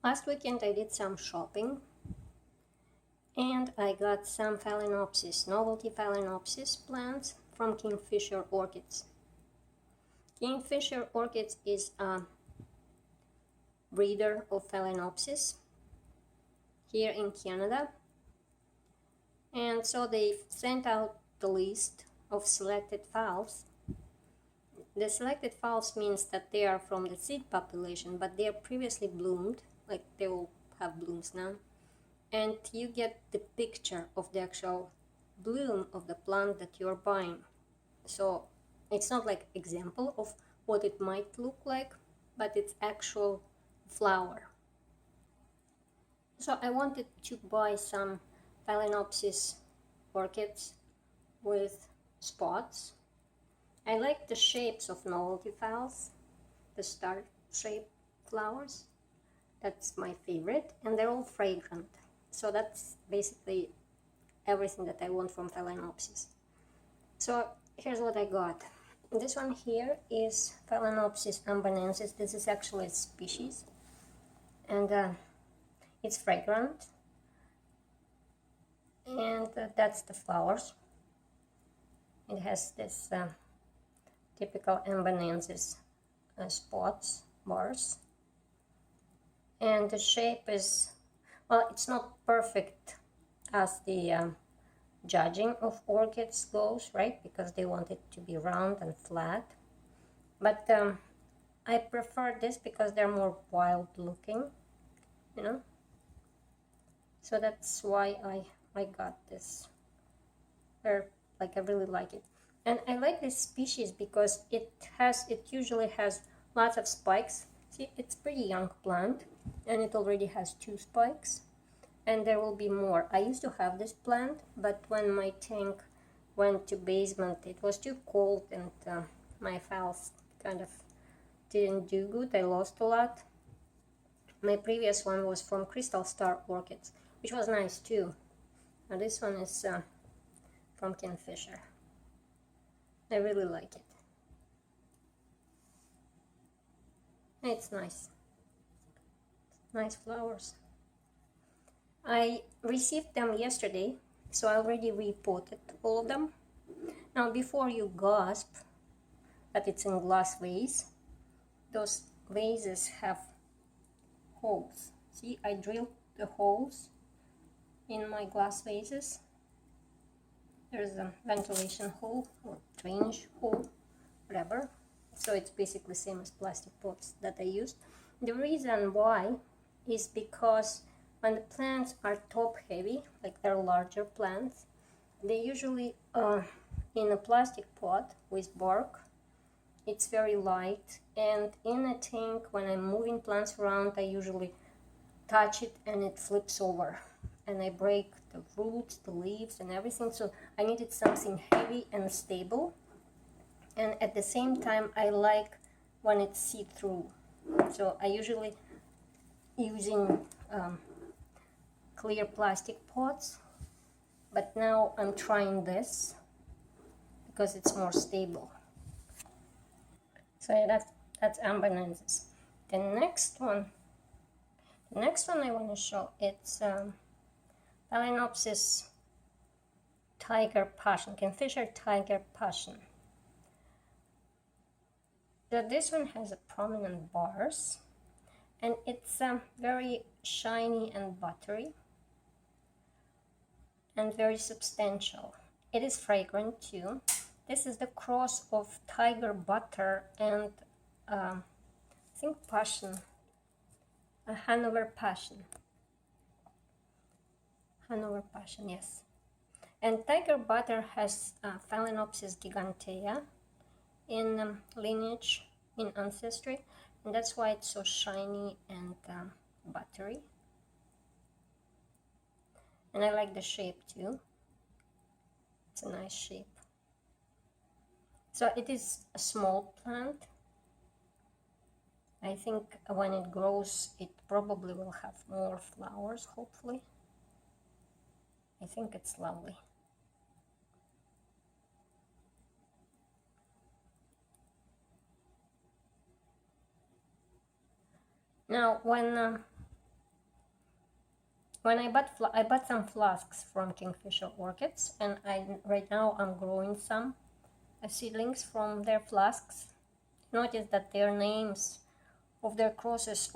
Last weekend I did some shopping and I got some Phalaenopsis, novelty Phalaenopsis plants from Kingfisher Orchids. Kingfisher Orchids is a breeder of Phalaenopsis here in Canada, and so they sent out the list of selected phals. The selected phals means that they are from the seed population, but they are previously bloomed, like they will have blooms now, and you get the picture of the actual bloom of the plant that you're buying. So it's not like example of what it might look like, but it's actual flower. So I wanted to buy some Phalaenopsis orchids with spots. I like the shapes of novelty phals, the star shaped flowers. That's my favorite, and they're all fragrant. So that's basically everything that I want from Phalaenopsis. So here's what I got. This one here is Phalaenopsis ambanensis. This is actually a species, and it's fragrant. And that's the flowers. It has this typical ambanensis spots, bars. And the shape is, well, it's not perfect as the judging of orchids goes, right? Because they want it to be round and flat. But I prefer this because they're more wild looking, you know? So that's why I got this. I really like it. And I like this species because it usually has lots of spikes. See, it's pretty young plant and it already has 2 spikes, and there will be more. I used to have this plant, but when my tank went to basement, it was too cold and my phals kind of didn't do good. I lost a lot. My previous one was from Crystal Star Orchids, which was nice too. Now this one is from Kingfisher. I really like it. It's nice. Nice flowers. I received them yesterday, so I already repotted all of them. Now before you gasp that it's in glass vase, those vases have holes. See, I drilled the holes in my glass vases. There's a ventilation hole or drainage hole, whatever. So it's basically the same as plastic pots that I used. The reason why is because when the plants are top heavy, like they're larger plants, they usually in a plastic pot with bark. It's very light, and in a tank when I'm moving plants around, I usually touch it and it flips over and I break the roots, the leaves and everything. So I needed something heavy and stable, and at the same time I like when it's see-through. So I usually using clear plastic pots, but now I'm trying this because it's more stable. So yeah, that's ambanensis. The next one I want to show, it's Phalaenopsis tiger passion, Kingfisher tiger passion. So this one has a prominent bars, and it's very shiny and buttery and very substantial. It is fragrant too. This is the cross of tiger butter and I think passion, a Hanover passion. Hanover passion, yes. And tiger butter has Phalaenopsis gigantea in lineage, in ancestry, and that's why it's so shiny and buttery. And I like the shape too. It's a nice shape. So it is a small plant. I think when it grows, it probably will have more flowers, hopefully. I think it's lovely. Now, when when I bought some flasks from Kingfisher Orchids, and right now I'm growing some seedlings from their flasks. Notice that their names of their crosses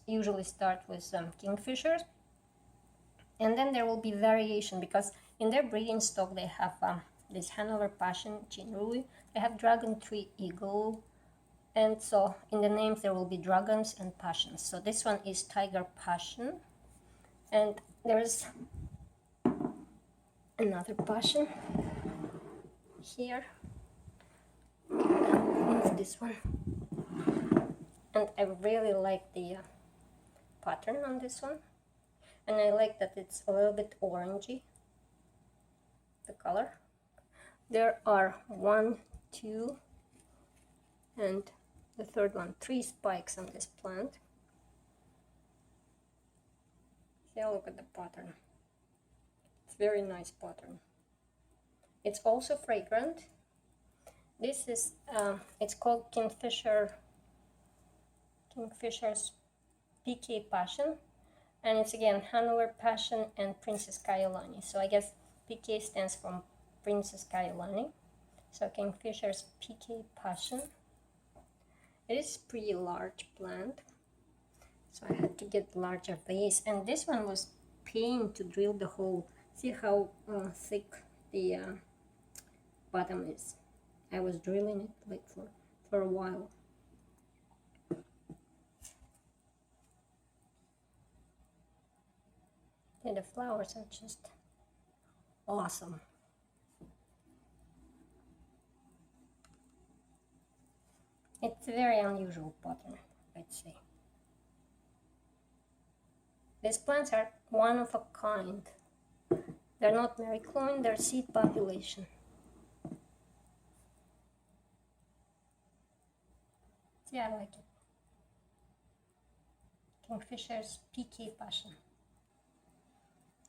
usually start with kingfishers, and then there will be variation because in their breeding stock they have this Hanover Passion, Chinrui, they have Dragon Tree Eagle, and so in the names there will be dragons and passions. So this one is Tiger Passion, and there's another passion here. Move this one, and I really like the pattern on this one, and I like that it's a little bit orangey, the color. There are 1, 2, and the third one, 3 spikes on this plant. Yeah, look at the pattern. It's very nice pattern. It's also fragrant. This is it's called Kingfisher's PK Passion, and it's again Hanover Passion and Princess Kaiulani. So I guess PK stands for Princess Kaiulani. So Kingfisher's PK Passion. It is a pretty large plant, so I had to get larger vase, and this one was pain to drill the hole. See how thick the bottom is. I was drilling it like for a while. And the flowers are just awesome. It's a very unusual pattern, I'd say. These plants are one of a kind. They're not Maricloin, they're seed population. Yeah, I like it. Kingfisher's PK Passion.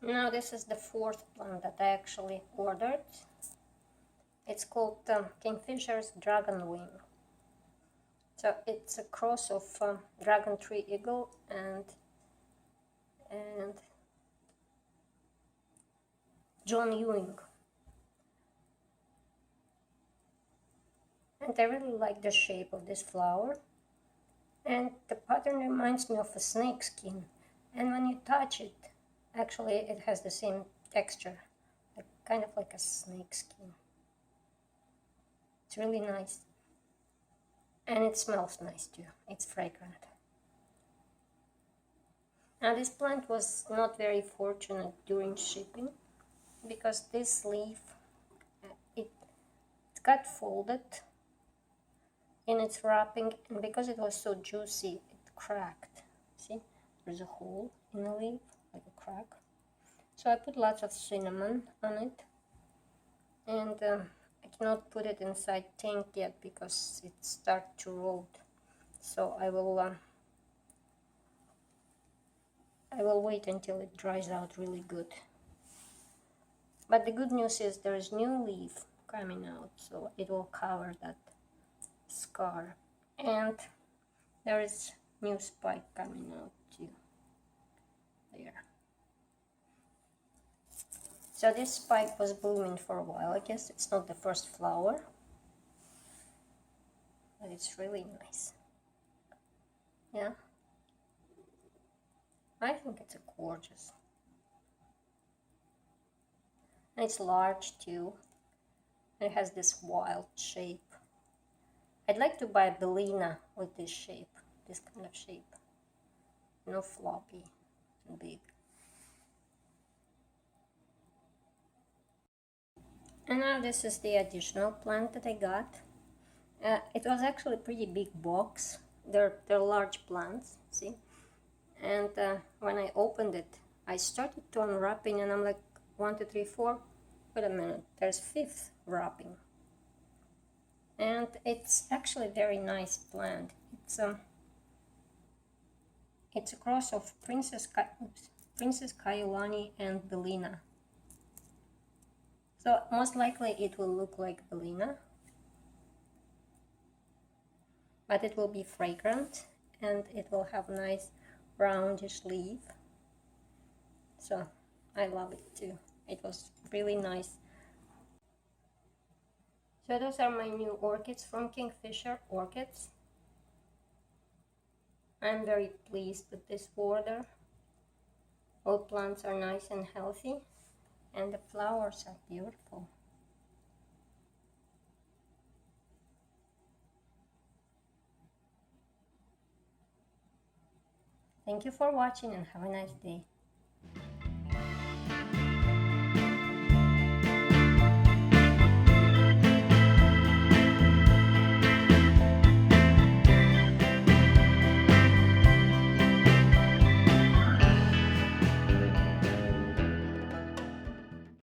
Now this is the 4th plant that I actually ordered. It's called Kingfisher's Dragon Wing. So it's a cross of Dragon Tree Eagle and John Ewing. And I really like the shape of this flower. And the pattern reminds me of a snake skin. And when you touch it, actually it has the same texture, kind of like a snake skin. It's really nice. And it smells nice too. It's fragrant. Now this plant was not very fortunate during shipping because this leaf, it got folded in its wrapping, and because it was so juicy, it cracked. See, there's a hole in the leaf, like a crack. So I put lots of cinnamon on it, and I cannot put it inside tank yet because it starts to rot. So I will wait until it dries out really good. But the good news is there is new leaf coming out, so it will cover that scar, and there is new spike coming out too. There. So this spike was blooming for a while. I guess it's not the first flower, but it's really nice. Yeah, I think it's gorgeous. And it's large too. It has this wild shape. I'd like to buy a Bellina with this shape, this kind of shape. No floppy and big. And now this is the additional plant that I got. It was actually a pretty big box. They're large plants, see? And when I opened it, I started to unwrapping, and I'm like, 1, 2, 3, 4. Wait a minute, there's 5th wrapping. And it's actually a very nice plant. It's a cross of Princess Kaiulani and Bellina. So most likely it will look like Bellina, but it will be fragrant and it will have nice roundish leaf. So I love it too. It was really nice. So those are my new orchids from Kingfisher Orchids. I'm very pleased with this border. All plants are nice and healthy, and the flowers are beautiful. Thank you for watching and have a nice day.